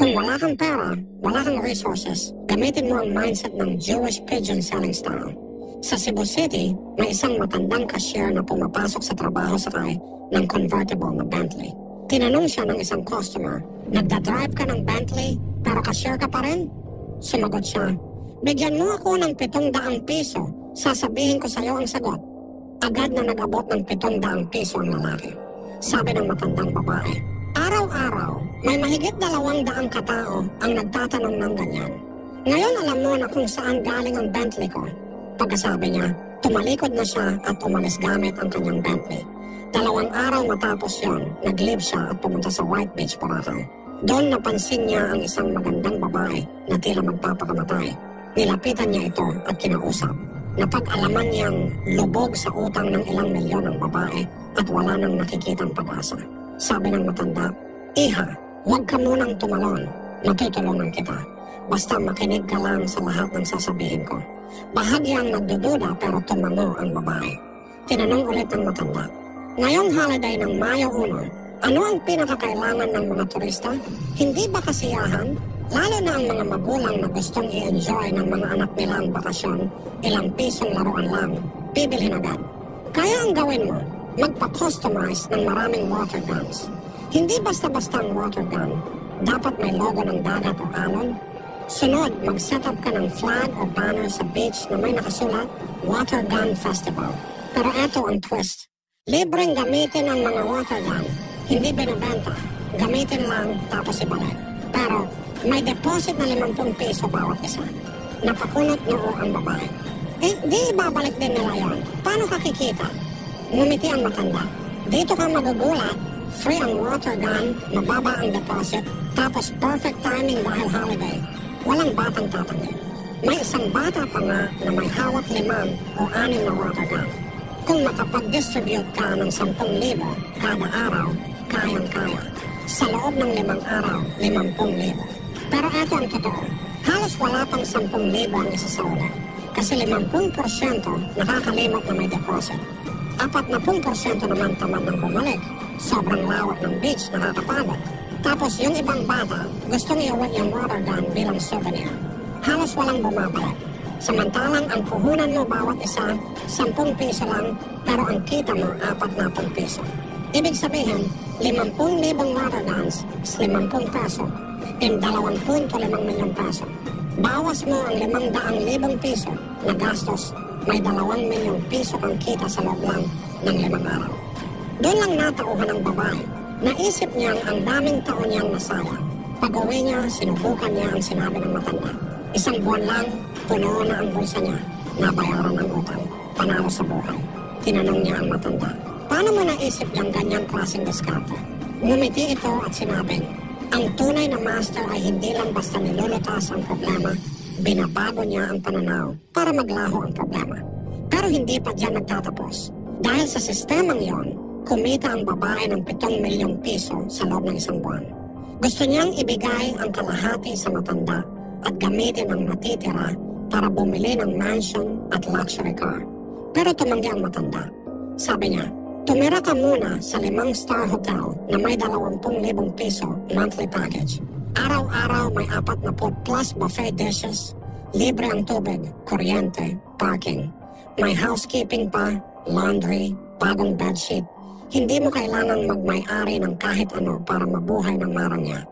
Kung wala kang pera, wala kang resources, gamitin mo ang mindset ng Jewish pigeon selling style. Sa Cebu City, may isang matandang cashier na pumapasok sa trabaho sakay ng convertible na Bentley. Tinanong siya ng isang customer, "Nagdadrive ka ng Bentley, pero cashier ka pa rin?" Sumagot siya, "Bigyan mo ako ng 700 piso, sasabihin ko sa iyo ang sagot." Agad na nag-abot ng 700 piso ang lalaki. Sabi ng matandang babae, "Araw-araw, may mahigit 200 katao ang nagtatanong ng ganyan. Ngayon alam mo na kung saan galing ang Bentley ko." Pagkasabi niya, tumalikod na siya at umalis gamit ang kanyang Bentley. 2 araw matapos yon, nag-leave siya at pumunta sa White Beach, Boracay. Doon napansin niya ang isang magandang babae na tila magpapakamatay. Nilapitan niya ito at kinausap. Napag-alaman niyang lubog sa utang ng ilang milyon ang babae at wala nang nakikitang pag-asa. Sabi ng matanda, "Iha, huwag ka munang tumalon. Matutulungan kita. Basta makinig ka lang sa lahat ng sasabihin ko." Bahagyang nagdududa pero tumango ang babae. Tinanong ulit ng matanda, "Ngayong holiday ng Mayo 1, ano ang pinakakailangan ng mga turista? Hindi ba kasiyahan? Lalo na ang mga magulang na gustong i-enjoy ng mga anak nila ang bakasyon, ilang pisong laruan lang, bibilhin agad. Kaya ang gawin mo, magpa-customize ng maraming water guns. Hindi basta-bastang water gun, dapat may logo ng dagat o alon. Sunod, mag-set up ka ng flag o banner sa beach na may nakasulat, Water Gun Festival. Pero eto ang twist. Libreng gamitin ang mga water gun. Hindi binibenta. Gamitin lang tapos ibalik. Pero may deposit na 50 piso bawat isa. Napakunot noo ang babae. Di ibabalik din nila yan. Paano ka kikita? Ngumiti ang matanda. Dito ka magugulat. Free ang water gun, mababa ang deposit, tapos perfect timing dahil holiday. Walang batang tatanggi. May isang bata pa nga na may hawak 5 o 6 na water gun. Kung makapag-distribute ka ng 10,000 kada araw, kayang-kaya. Sa loob ng 5 araw, 50,000. Pero eto ang totoo, halos wala pang 10,000 ang isasaula. Kasi 50% nakakalimot na may deposit. 40% naman tamad ng bumalik. Sobrang lawak ng beach, nakakapagod. Tapos yung ibang bata, gustong iuwi yung water gun bilang souvenir. Halos walang bumabalik. Samantalang ang puhunan mo bawat isa, 10 piso lang, pero ang kita mo 40 piso. Ibig sabihin, 50,000 water guns is 50 peso, and 2.5 milyon peso. Bawas mo ang 500,000 piso na gastos, may 2 milyong piso kang kita sa loob lang ng 5 araw. Doon lang natauhan ng babae. Naisip niyang ang daming taon niyang nasayang. Pag-uwi niya, sinubukan niya ang sinabi ng matanda. 1 buwan lang, puno na ang bulsa niya. Nabayaran ang utang. Panalo sa buhay. Tinanong niya ang matanda, "Paano mo naisip niyang ganyang klaseng diskarte?" Ngumiti ito at sinabing, ang tunay na master ay hindi lang basta nilulutas ang problema, binabago niya ang pananaw para maglaho ang problema. Pero hindi pa diyan nagtatapos. Dahil sa sistemang yon, kumita ang babae ng 7 milyong piso sa loob ng 1 buwan. Gusto niyang ibigay ang kalahati sa matanda at gamitin ang natitira para bumili ng mansion at luxury car. Pero tumanggi ang matanda. Sabi niya, "Tumira ka muna sa 5-star hotel na may 20,000 piso monthly package. Araw-araw may 40 plus buffet dishes, libre ang tubig, kuryente, parking. May housekeeping pa, laundry, bagong bedsheet. Hindi mo kailangang magmay-ari ng kahit ano para mabuhay ng marangya."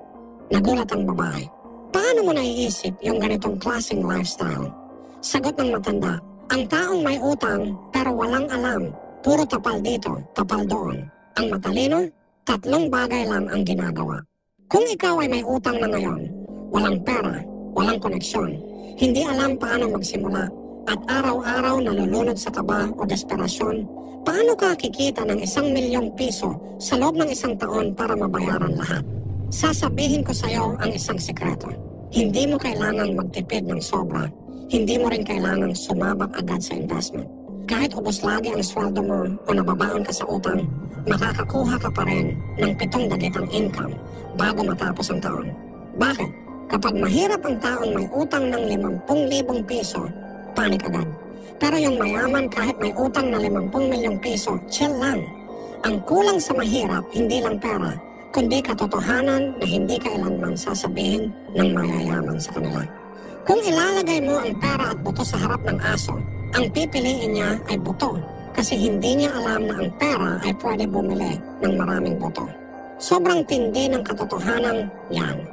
Nagulat ang babae. "Paano mo naiisip yung ganitong klaseng lifestyle?" Sagot ng matanda, "Ang taong may utang pero walang alam, puro tapal dito, tapal doon. Ang matalino, 3 bagay lang ang ginagawa. Kung ikaw ay may utang na ngayon, walang pera, walang koneksyon, hindi alam paano magsimula, at araw-araw nalulunod sa kaba o desperasyon, paano ka kikita ng 1 milyong piso sa loob ng 1 taon para mabayaran lahat? Sasabihin ko sa iyo ang isang sekreto. Hindi mo kailangang magtipid ng sobra. Hindi mo rin kailangang sumabak agad sa investment. Kahit ubos lagi ang sweldo mo o nababaon ka sa utang, makakakuha ka pa rin ng 7 dagitang income bago matapos ang taon. Bakit? Kapag mahirap ang taong may utang ng 50,000 piso, panik agad. Pero yung mayaman kahit may utang na 50 milyong piso, chill lang. Ang kulang sa mahirap, hindi lang pera, kundi katotohanan na hindi kailanman sasabihin ng mayayaman sa kanila. Kung ilalagay mo ang pera at buto sa harap ng aso, ang pipiliin niya ay buto kasi hindi niya alam na ang pera ay pwede bumili ng maraming buto. Sobrang tindi ng katotohanan yan.